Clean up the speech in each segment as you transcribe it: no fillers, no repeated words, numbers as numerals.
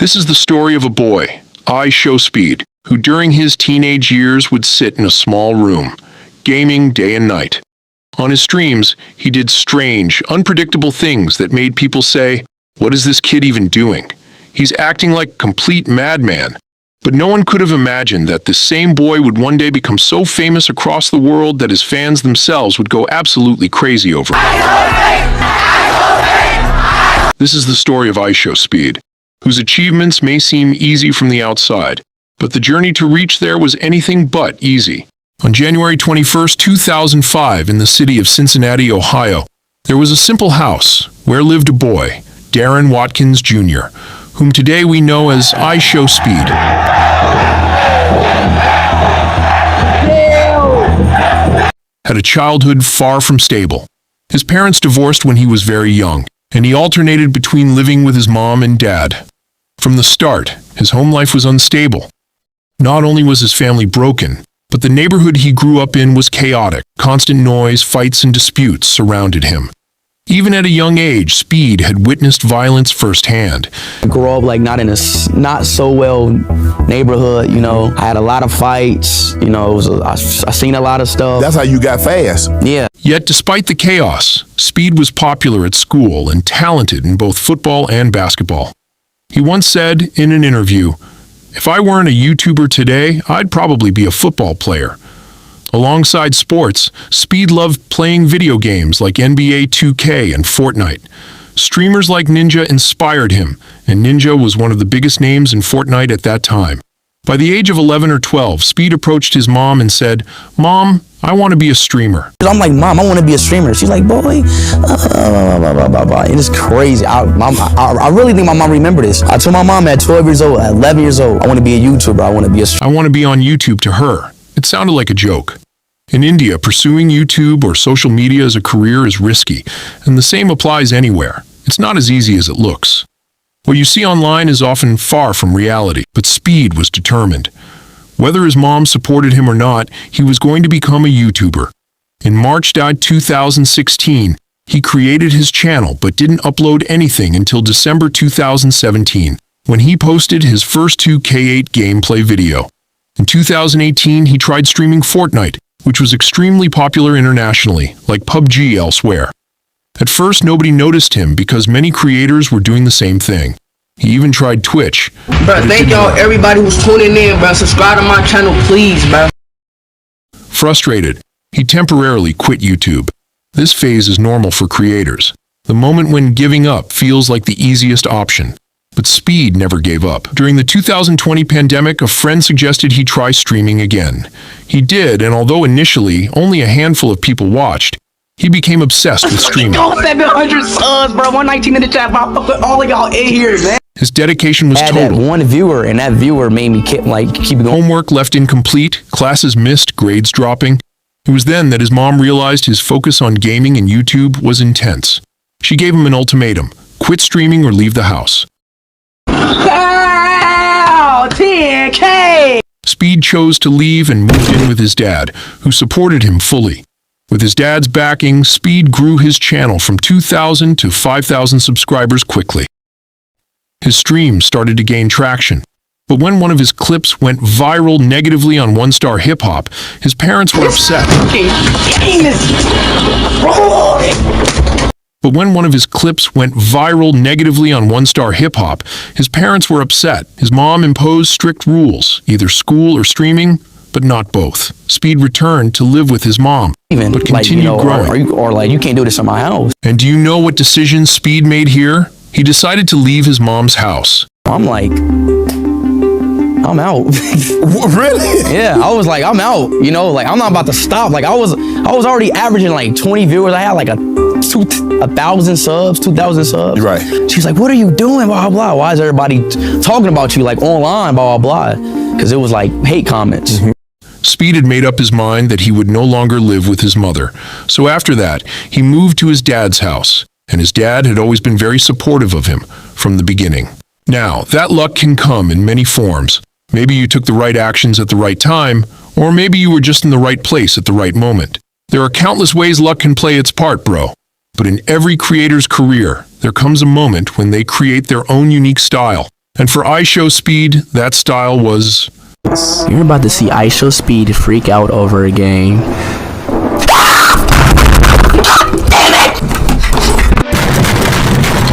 This is the story of a boy, IShowSpeed, who during his teenage years would sit in a small room, gaming day and night. On his streams, he did strange, unpredictable things that made people say, "What is this kid even doing? He's acting like a complete madman." But no one could have imagined that this same boy would one day become so famous across the world that his fans themselves would go absolutely crazy over him. This is the story of IShowSpeed, whose achievements may seem easy from the outside, but the journey to reach there was anything but easy. On January 21st, 2005, in the city of Cincinnati, Ohio, there was a simple house where lived a boy, Darren Watkins Jr., whom today we know as IShowSpeed. Had a childhood far from stable. His parents divorced when he was very young, and he alternated between living with his mom and dad. From the start, his home life was unstable. Not only was his family broken, but the neighborhood he grew up in was chaotic. Constant noise, fights, and disputes surrounded him. Even at a young age, Speed had witnessed violence firsthand. I grew up not in a not so well neighborhood, I had a lot of fights, I seen a lot of stuff. That's how you got fast. Yeah. Yet despite the chaos, Speed was popular at school and talented in both football and basketball. He once said in an interview, "If I weren't a YouTuber today, I'd probably be a football player." Alongside sports, Speed loved playing video games like NBA 2K and Fortnite. Streamers like Ninja inspired him, and Ninja was one of the biggest names in Fortnite at that time. By the age of 11 or 12, Speed approached his mom and said, "Mom, I want to be a streamer." I'm like, "Mom, I want to be a streamer." She's like, "Boy, it is crazy." I really think my mom remembered this. I told my mom at 12 years old, at 11 years old, I want to be a YouTuber. I want to be a streamer. I want to be on YouTube to her. It sounded like a joke. In India, pursuing YouTube or social media as a career is risky, and the same applies anywhere. It's not as easy as it looks. What you see online is often far from reality, but Speed was determined. Whether his mom supported him or not, he was going to become a YouTuber. In March 2016, he created his channel but didn't upload anything until December 2017, when he posted his first 2K8 gameplay video. In 2018, he tried streaming Fortnite, which was extremely popular internationally, like PUBG elsewhere. At first, nobody noticed him because many creators were doing the same thing. He even tried Twitch. Bro, thank y'all everybody who's tuning in, bro. Subscribe to my channel, please, bro. Frustrated, he temporarily quit YouTube. This phase is normal for creators. The moment when giving up feels like the easiest option. But Speed never gave up. During the 2020 pandemic, a friend suggested he try streaming again. He did, and although initially only a handful of people watched, he became obsessed with streaming. 700 subs, bro. 119 in the chat, bro. I put all of y'all in here, man. His dedication was I had total. that one viewer, and that viewer made me keep going. Homework left incomplete, classes missed, grades dropping. It was then that his mom realized his focus on gaming and YouTube was intense. She gave him an ultimatum: quit streaming or leave the house. Wow, 10K! Speed chose to leave and moved in with his dad, who supported him fully. With his dad's backing, Speed grew his channel from 2,000 to 5,000 subscribers quickly. His streams started to gain traction, but when one of his clips went viral negatively on One Star Hip Hop, his parents were upset. But when one of his clips went viral negatively on One Star Hip Hop, his parents were upset. His mom imposed strict rules, either school or streaming, but not both. Speed returned to live with his mom, but continued growing. Or you can't do this in my house. And do you know what decision Speed made here? He decided to leave his mom's house. I'm like, I'm out. Really? Yeah, I was like, I'm out. I'm not about to stop. I was already averaging 20 viewers. I had 1,000 subs, 2,000 subs. Right. She's like, "What are you doing? Blah blah. Why is everybody talking about you online? Blah blah blah." Because it was hate comments. Speed had made up his mind that he would no longer live with his mother. So after that, he moved to his dad's house, and his dad had always been very supportive of him from the beginning. Now, that luck can come in many forms. Maybe you took the right actions at the right time, or maybe you were just in the right place at the right moment. There are countless ways luck can play its part, bro. But in every creator's career, there comes a moment when they create their own unique style. And for IShowSpeed, that style was... You're about to see IShowSpeed freak out over a game.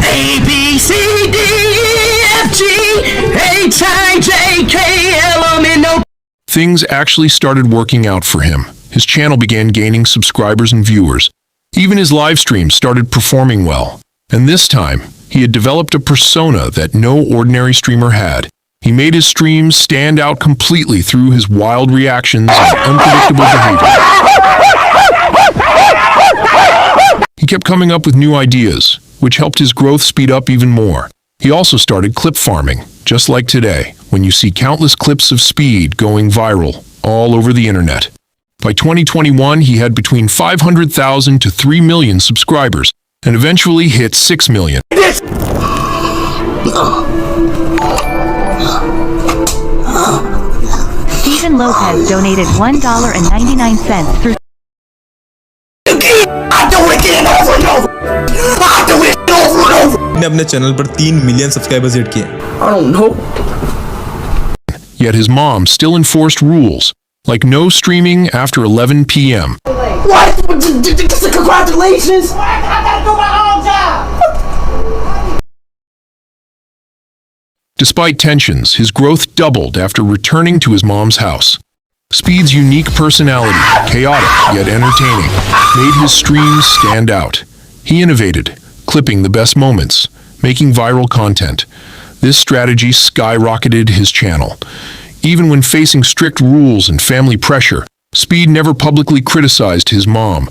A, B, C, D, F, G, H, I, J, K, L, M, N, O. Things actually started working out for him. His channel began gaining subscribers and viewers. Even his live streams started performing well. And this time, he had developed a persona that no ordinary streamer had. He made his streams stand out completely through his wild reactions and unpredictable behavior. He kept coming up with new ideas, which helped his growth speed up even more. He also started clip farming, just like today, when you see countless clips of Speed going viral all over the internet. By 2021, he had between 500,000 to 3 million subscribers, and eventually hit 6 million. Stephen Lopez donated $1.99 through ने अपने channel पर 3 million subscribers hit किए। I don't know. Yet his mom still enforced rules, like no streaming after 11 p.m. What? Just congratulations! I gotta do my own job! Despite tensions, his growth doubled after returning to his mom's house. Speed's unique personality, chaotic yet entertaining, made his streams stand out. He innovated, clipping the best moments, making viral content. This strategy skyrocketed his channel. Even when facing strict rules and family pressure, Speed never publicly criticized his mom.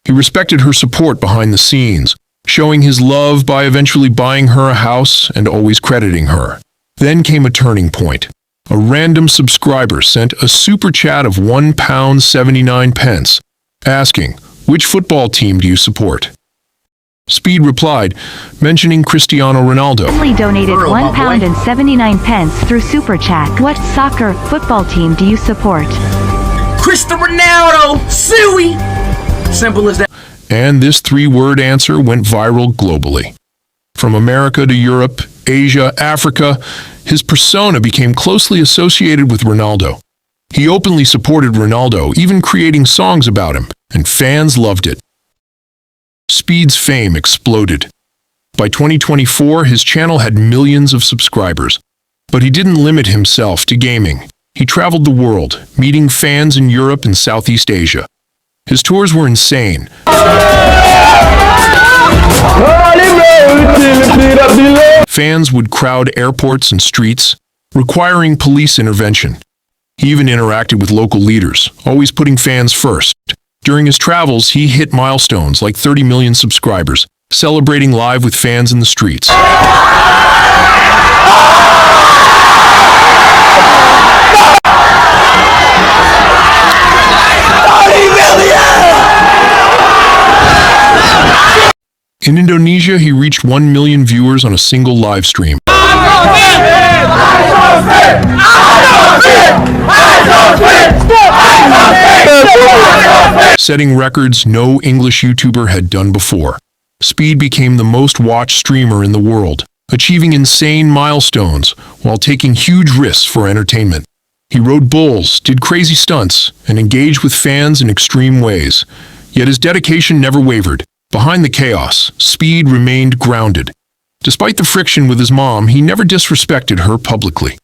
He respected her support behind the scenes, showing his love by eventually buying her a house and always crediting her. Then came a turning point. A random subscriber sent a super chat of £1.79, asking, "Which football team do you support?" Speed replied, mentioning Cristiano Ronaldo. Leslie donated £1.79 through Super Chat. What soccer football team do you support? Cristiano Ronaldo, suey. Simple as that. And this three-word answer went viral globally. From America to Europe, Asia, Africa, his persona became closely associated with Ronaldo. He openly supported Ronaldo, even creating songs about him, and fans loved it. Speed's fame exploded. By 2024, his channel had millions of subscribers. But he didn't limit himself to gaming. He traveled the world, meeting fans in Europe and Southeast Asia. His tours were insane. Fans would crowd airports and streets, requiring police intervention. He even interacted with local leaders, always putting fans first. During his travels, he hit milestones like 30 million subscribers, celebrating live with fans in the streets. In Indonesia, he reached 1 million viewers on a single live stream. Setting records no English YouTuber had done before. Speed became the most watched streamer in the world, achieving insane milestones while taking huge risks for entertainment. He rode bulls, did crazy stunts, and engaged with fans in extreme ways. Yet his dedication never wavered. Behind the chaos, Speed remained grounded. Despite the friction with his mom, he never disrespected her publicly.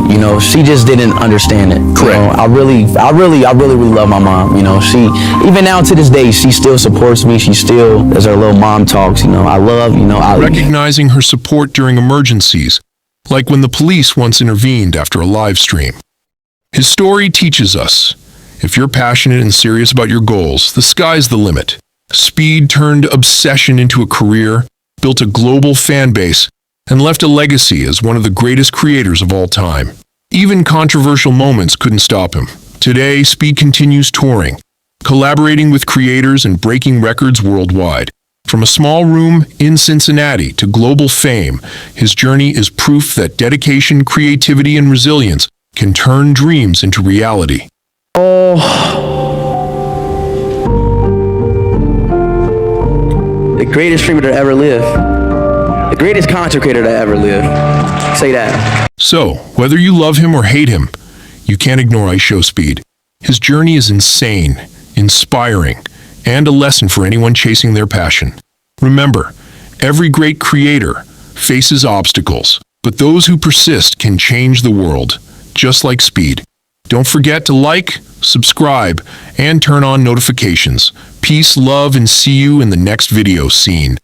You know, she just didn't understand it. You know, I really love my mom. You know, she, even now to this day, she still supports me. She still does her little mom talks. You know, I love, Recognizing her support during emergencies, like when the police once intervened after a live stream. His story teaches us, if you're passionate and serious about your goals, the sky's the limit. Speed turned obsession into a career, built a global fan base, and left a legacy as one of the greatest creators of all time. Even controversial moments couldn't stop him. Today, Speed continues touring, collaborating with creators and breaking records worldwide. From a small room in Cincinnati to global fame, his journey is proof that dedication, creativity, and resilience can turn dreams into reality. The greatest streamer to ever live. The greatest content creator to ever live. Say that. So, whether you love him or hate him, you can't ignore IShowSpeed. His journey is insane, inspiring, and a lesson for anyone chasing their passion. Remember, every great creator faces obstacles, but those who persist can change the world, just like Speed. Don't forget to like, subscribe, and turn on notifications. Peace, love, and see you in the next video scene.